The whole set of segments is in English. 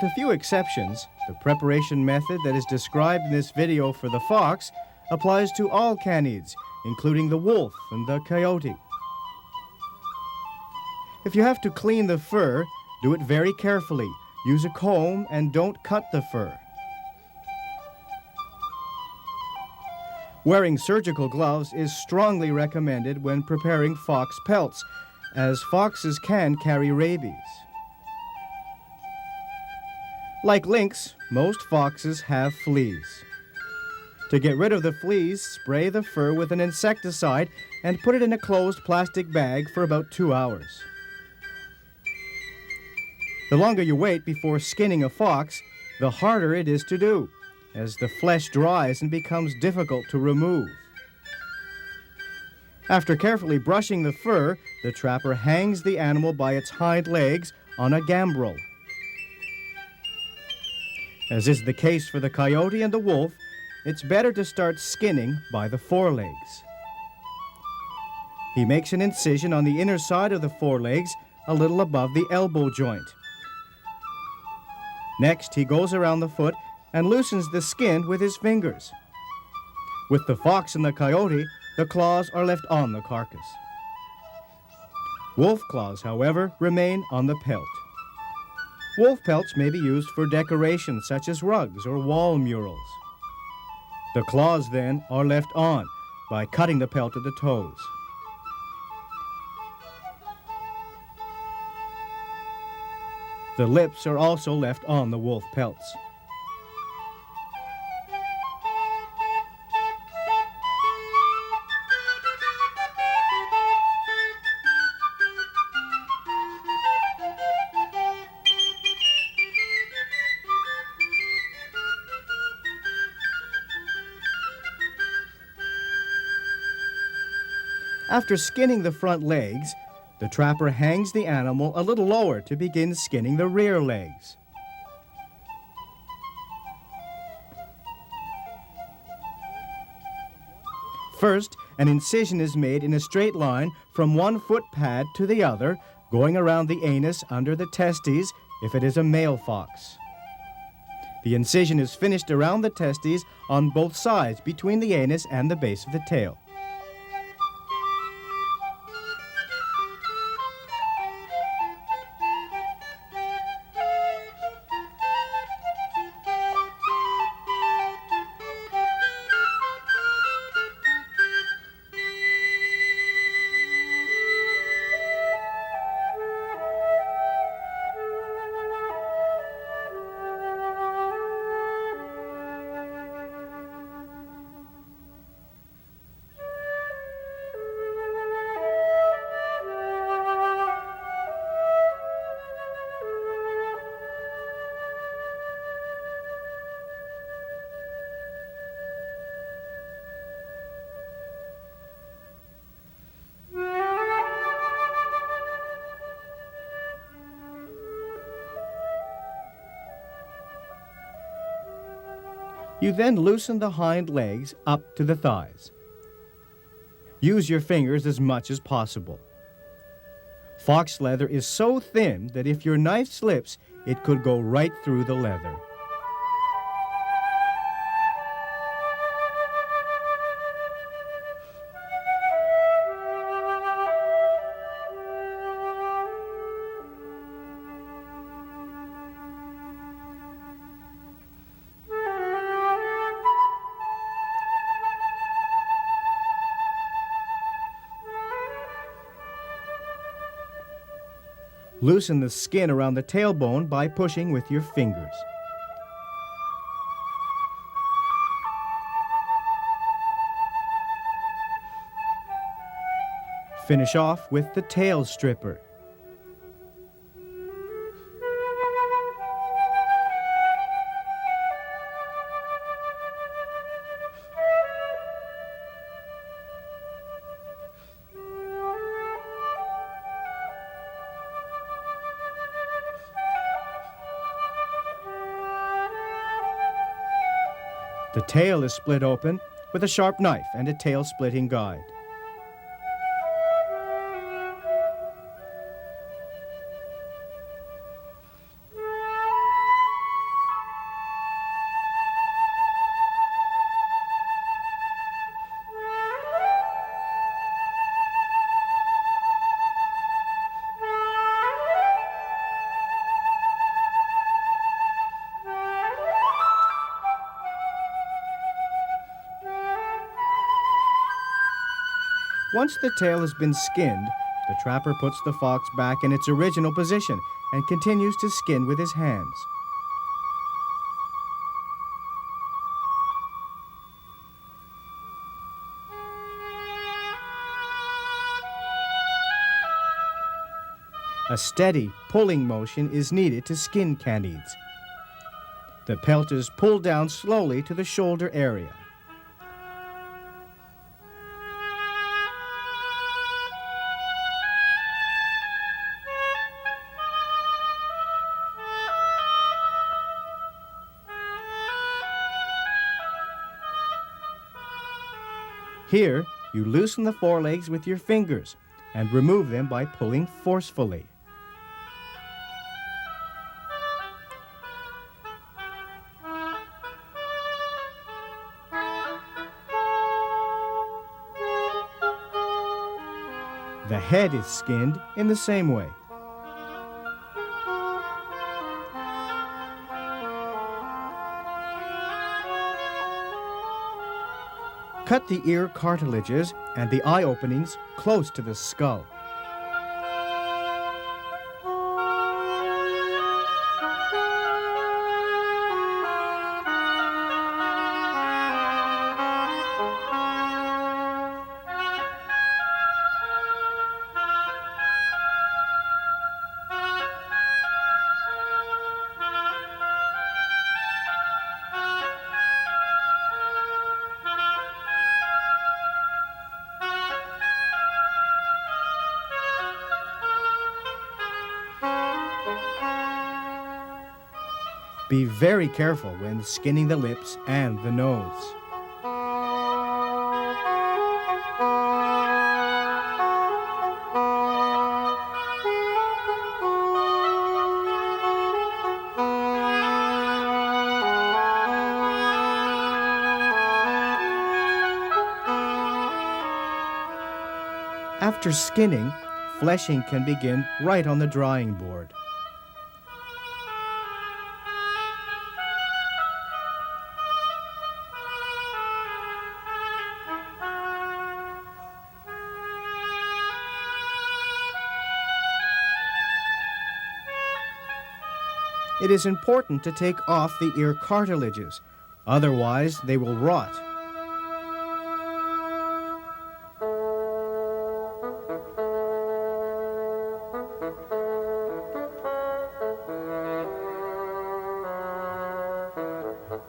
With a few exceptions, the preparation method that is described in this video for the fox applies to all canids, including the wolf and the coyote. If you have to clean the fur, do it very carefully. Use a comb and don't cut the fur. Wearing surgical gloves is strongly recommended when preparing fox pelts, as foxes can carry rabies. Like lynx, most foxes have fleas. To get rid of the fleas, spray the fur with an insecticide and put it in a closed plastic bag for about 2 hours. The longer you wait before skinning a fox, the harder it is to do, as the flesh dries and becomes difficult to remove. After carefully brushing the fur, the trapper hangs the animal by its hind legs on a gambrel. As is the case for the coyote and the wolf, it's better to start skinning by the forelegs. He makes an incision on the inner side of the forelegs, a little above the elbow joint. Next, he goes around the foot and loosens the skin with his fingers. With the fox and the coyote, the claws are left on the carcass. Wolf claws, however, remain on the pelt. Wolf pelts may be used for decoration, such as rugs or wall murals. The claws, then, are left on by cutting the pelt at the toes. The lips are also left on the wolf pelts. After skinning the front legs, the trapper hangs the animal a little lower to begin skinning the rear legs. First, an incision is made in a straight line from one foot pad to the other, going around the anus under the testes if it is a male fox. The incision is finished around the testes on both sides between the anus and the base of the tail. You then loosen the hind legs up to the thighs. Use your fingers as much as possible. Fox leather is so thin that if your knife slips, it could go right through the leather. Loosen the skin around the tailbone by pushing with your fingers. Finish off with the tail stripper. The tail is split open with a sharp knife and a tail splitting guide. Once the tail has been skinned, the trapper puts the fox back in its original position and continues to skin with his hands. A steady pulling motion is needed to skin canids. The pelt is pulled down slowly to the shoulder area. Here, you loosen the forelegs with your fingers and remove them by pulling forcefully. The head is skinned in the same way. Cut the ear cartilages and the eye openings close to the skull. Be very careful when skinning the lips and the nose. After skinning, fleshing can begin right on the drying board. It is important to take off the ear cartilages, otherwise they will rot.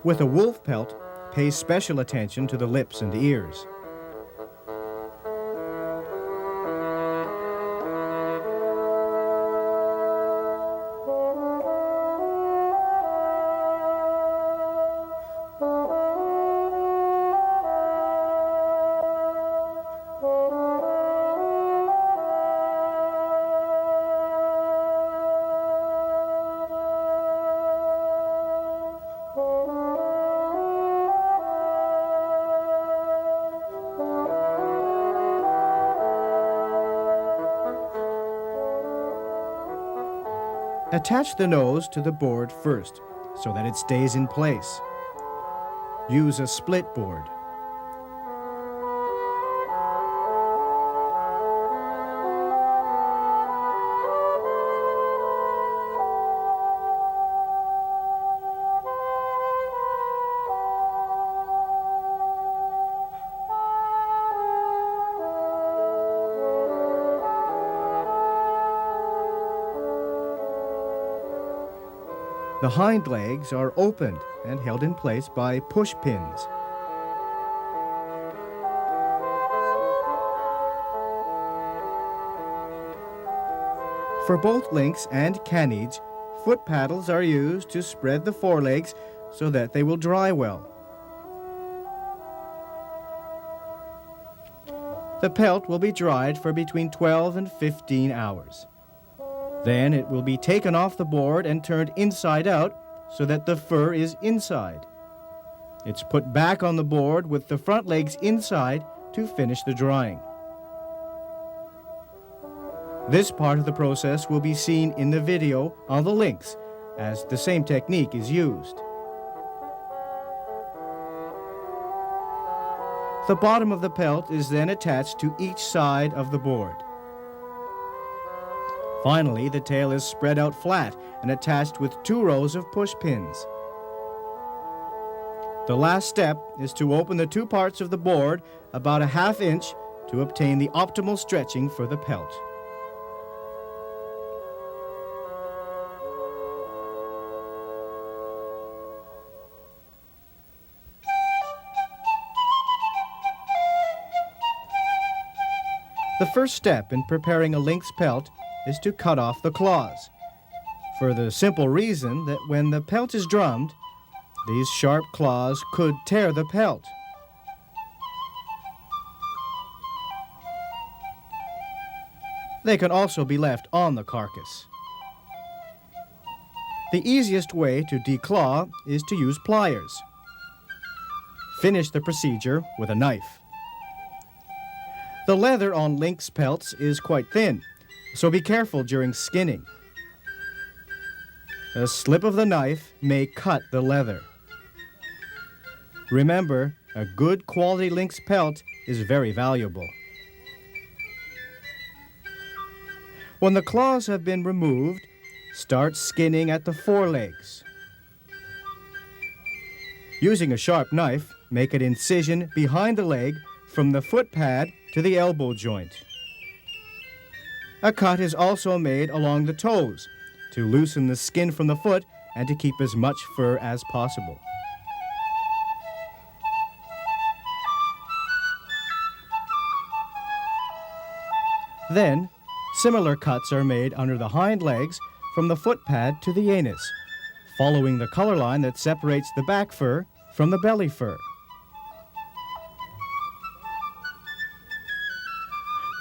With a wolf pelt, pay special attention to the lips and ears. Attach the nose to the board first, so that it stays in place. Use a split board. The hind legs are opened and held in place by push pins. For both lynx and canids, foot paddles are used to spread the forelegs so that they will dry well. The pelt will be dried for between 12 and 15 hours. Then it will be taken off the board and turned inside out so that the fur is inside. It's put back on the board with the front legs inside to finish the drying. This part of the process will be seen in the video on the lynx, as the same technique is used. The bottom of the pelt is then attached to each side of the board. Finally, the tail is spread out flat and attached with 2 rows of push pins. The last step is to open the 2 parts of the board about a ½ inch to obtain the optimal stretching for the pelt. The first step in preparing a lynx pelt is to cut off the claws, for the simple reason that when the pelt is drummed, these sharp claws could tear the pelt. They can also be left on the carcass. The easiest way to declaw is to use pliers. Finish the procedure with a knife. The leather on lynx pelts is quite thin, so be careful during skinning. A slip of the knife may cut the leather. Remember, a good quality lynx pelt is very valuable. When the claws have been removed, start skinning at the forelegs. Using a sharp knife, make an incision behind the leg from the foot pad to the elbow joint. A cut is also made along the toes to loosen the skin from the foot and to keep as much fur as possible. Then, similar cuts are made under the hind legs from the foot pad to the anus, following the color line that separates the back fur from the belly fur.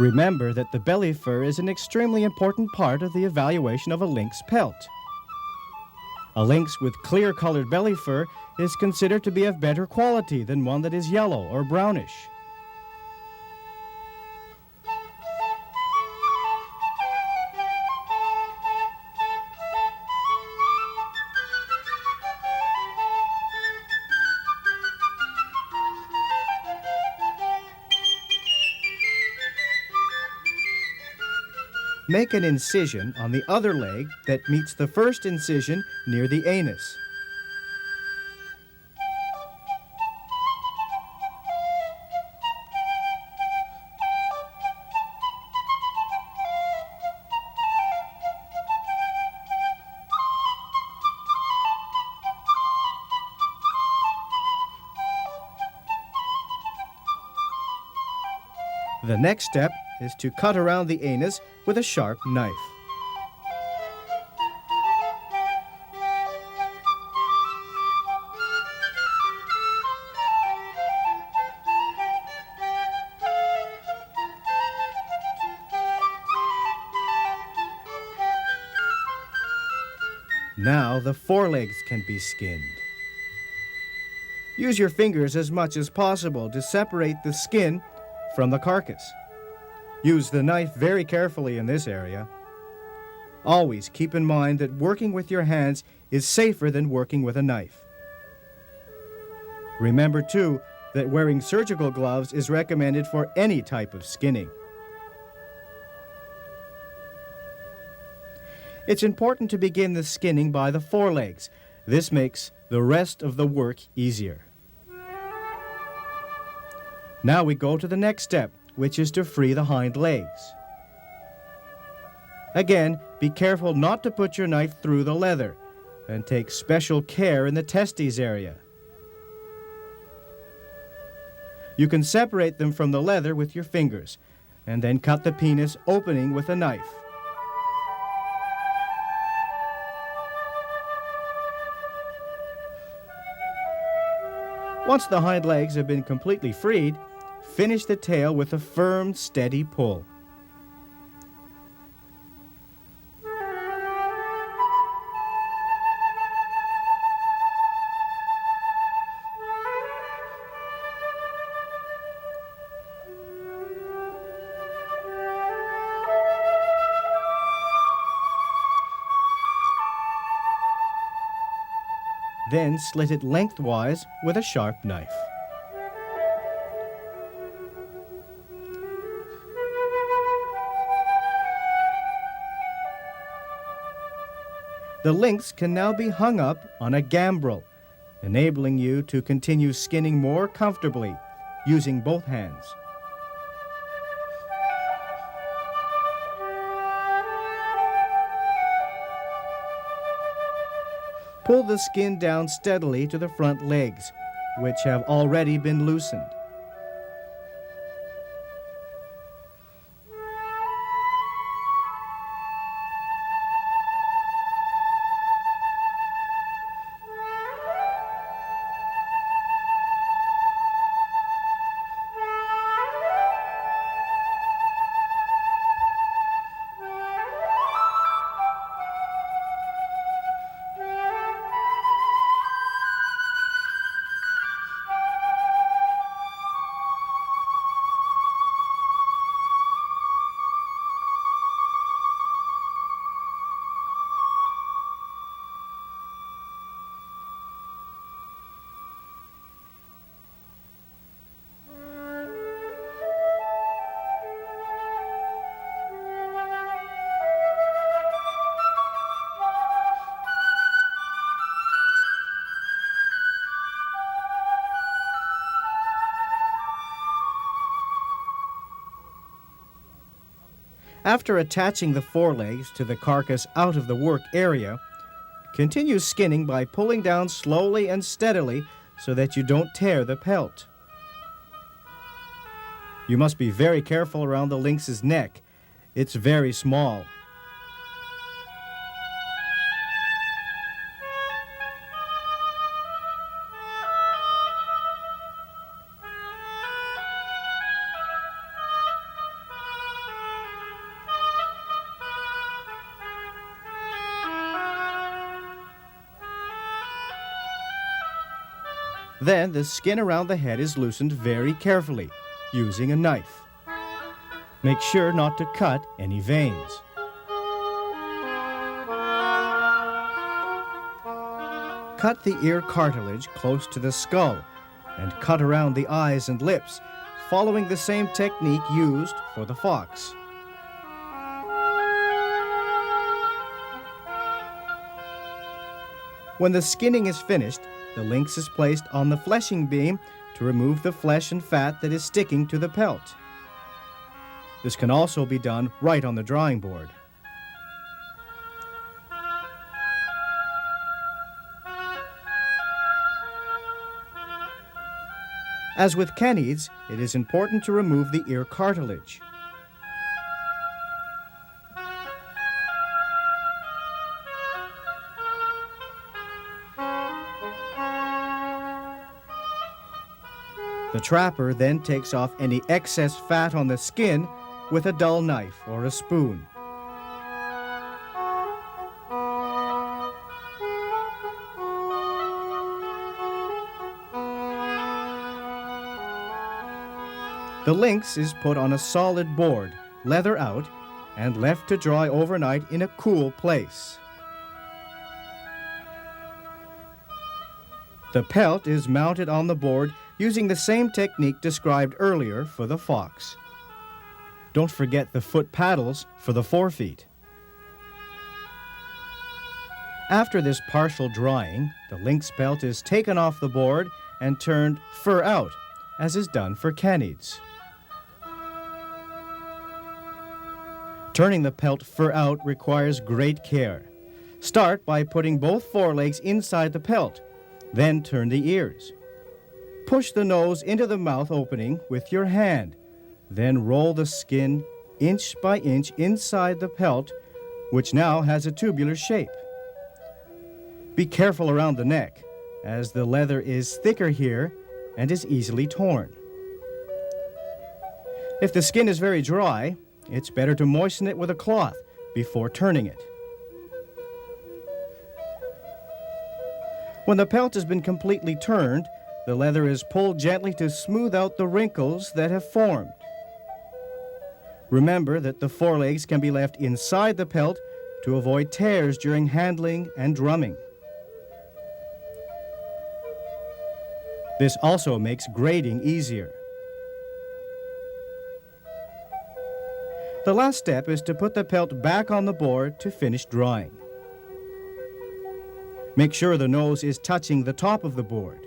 Remember that the belly fur is an extremely important part of the evaluation of a lynx pelt. A lynx with clear-colored belly fur is considered to be of better quality than one that is yellow or brownish. Make an incision on the other leg that meets the first incision near the anus. The next step is to cut around the anus with a sharp knife. Now the forelegs can be skinned. Use your fingers as much as possible to separate the skin from the carcass. Use the knife very carefully in this area. Always keep in mind that working with your hands is safer than working with a knife. Remember, too, that wearing surgical gloves is recommended for any type of skinning. It's important to begin the skinning by the forelegs. This makes the rest of the work easier. Now we go to the next step, which is to free the hind legs. Again, be careful not to put your knife through the leather, and take special care in the testes area. You can separate them from the leather with your fingers, and then cut the penis opening with a knife. Once the hind legs have been completely freed, finish the tail with a firm, steady pull. Then slit it lengthwise with a sharp knife. The lynx can now be hung up on a gambrel, enabling you to continue skinning more comfortably using both hands. Pull the skin down steadily to the front legs, which have already been loosened. After attaching the forelegs to the carcass out of the work area, continue skinning by pulling down slowly and steadily so that you don't tear the pelt. You must be very careful around the lynx's neck. It's very small. Then the skin around the head is loosened very carefully, using a knife. Make sure not to cut any veins. Cut the ear cartilage close to the skull and cut around the eyes and lips, following the same technique used for the fox. When the skinning is finished, the lynx is placed on the fleshing beam to remove the flesh and fat that is sticking to the pelt. This can also be done right on the drawing board. As with Canids, it is important to remove the ear cartilage. The trapper then takes off any excess fat on the skin with a dull knife or a spoon. The lynx is put on a solid board, leather out, and left to dry overnight in a cool place. The pelt is mounted on the board using the same technique described earlier for the fox. Don't forget the foot paddles for the forefeet. After this partial drying, the lynx pelt is taken off the board and turned fur out, as is done for Canids. Turning the pelt fur out requires great care. Start by putting both forelegs inside the pelt, then turn the ears. Push the nose into the mouth opening with your hand, then roll the skin inch by inch inside the pelt, which now has a tubular shape. Be careful around the neck, as the leather is thicker here and is easily torn. If the skin is very dry, it's better to moisten it with a cloth before turning it. When the pelt has been completely turned, the leather is pulled gently to smooth out the wrinkles that have formed. Remember that the forelegs can be left inside the pelt to avoid tears during handling and drumming. This also makes grading easier. The last step is to put the pelt back on the board to finish drying. Make sure the nose is touching the top of the board.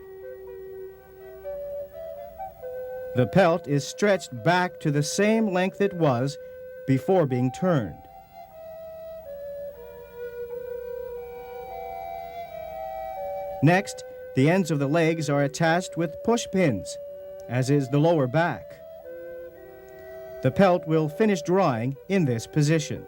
The pelt is stretched back to the same length it was before being turned. Next, the ends of the legs are attached with push pins, as is the lower back. The pelt will finish drying in this position.